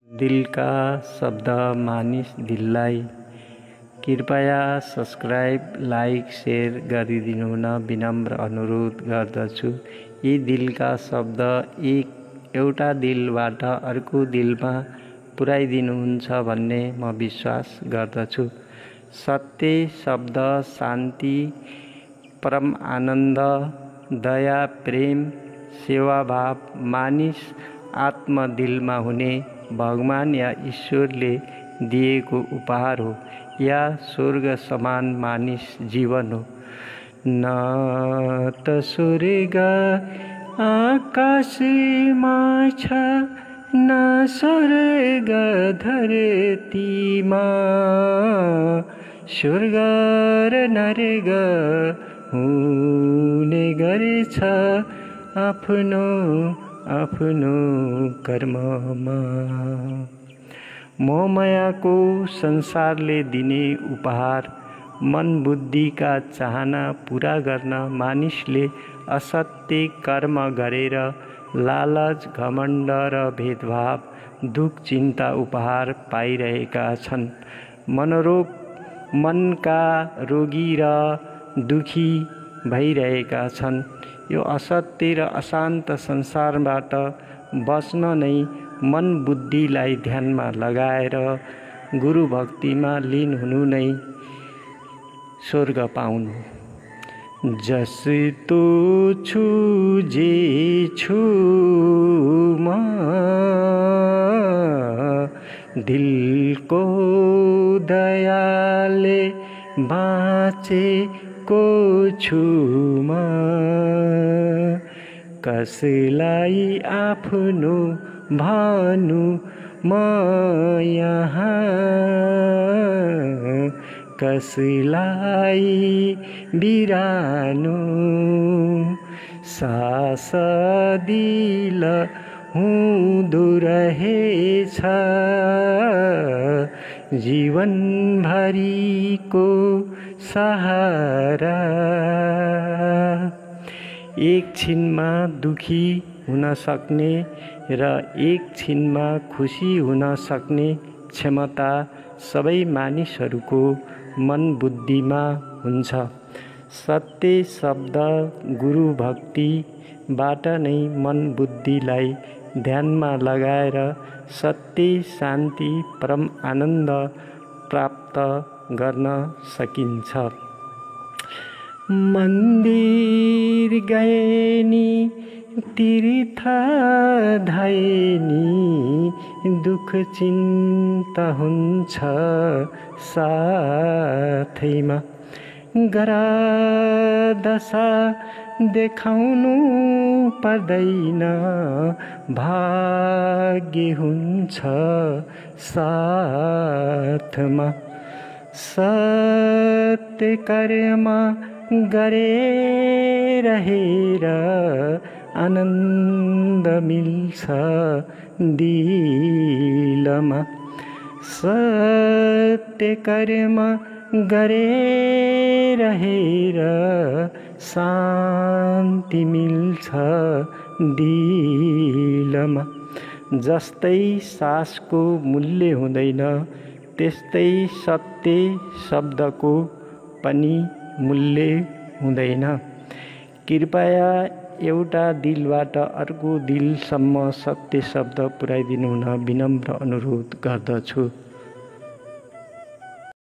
दिलका शब्द मानिस दिललाई कृपया सब्सक्राइब लाइक शेयर गरिदिनु हुन विनम्र अनुरोध गर्दछु। यी दिलका शब्द एउटा दिलबाट अर्को दिलमा पुर्याइदिनुहुन्छ भन्ने म विश्वास गर्दछु। सत्य शब्द शान्ति, परम आनन्द, दया, प्रेम, सेवाभाव मानिस आत्म दिलमा हुने भगवान या ईश्वरले दिएको उपहार हो या स्वर्ग समान मानिस जीवन हो। न त स्वर्ग आकाशमा छ, न स्वर्ग धरतीमा, स्वर्ग र नरक हुने गरेछ आफ्नो आफ्नो कर्ममा। मोहमायाको संसारले दिने उपहार मन बुद्धिका चाहना पूरा गर्न मानिसले असत्य कर्म गरेर लालच, घमण्ड र भेदभाव, दुख, चिन्ता उपहार पाइरहेका छन्। मनका रोगी र दुखी भइरहेका छन्। यो असत्य र अशान्त संसारबाट बच्न नै मन बुद्धिलाई ध्यानमा लगाएर गुरु भक्तिमा लीन हुनु नै स्वर्ग पाउनु। जस्तो छु जे छु म, दिलको दयाले बाँचेको छु म, कसैलाई आफ्नो भानु म यहाँ, कसैलाई बिरानो सास दिल हुँदो रहेछ जीवनभरिको सहारा। एक छिनमा दुखी हुन सक्ने र एक छिनमा खुसी हुन सक्ने क्षमता सबै मानिसहरूको मन बुद्धिमा हुन्छ। सत्य शब्द गुरु भक्तिबाट नै मन बुद्धिलाई ध्यानमा लगाएर सत्य, शान्ति, परम आनन्द प्राप्त गर्न सकिन्छ। मन्दिर गए नि, तीर्थ धाए नि, दुख चिन्ता हुन्छ साथैमा। गरादशा देखाउनु पर्दैन, भाग्य हुन्छ साथमा। सत्य कर्म गरे रहेर आनन्द मिल्छ दिलमा। सत्य कर्म गरे रहेर शान्ति मिल्छ दिलमा। जस्तै सासको मूल्य हुँदैन, त्यस्तै सत्य शब्दको पनि मूल्य हुँदैन। कृपया एउटा दिलबाट अर्को दिलसम्म सत्य शब्द पुर्याइदिनु हुन विनम्र अनुरोध गर्दछु।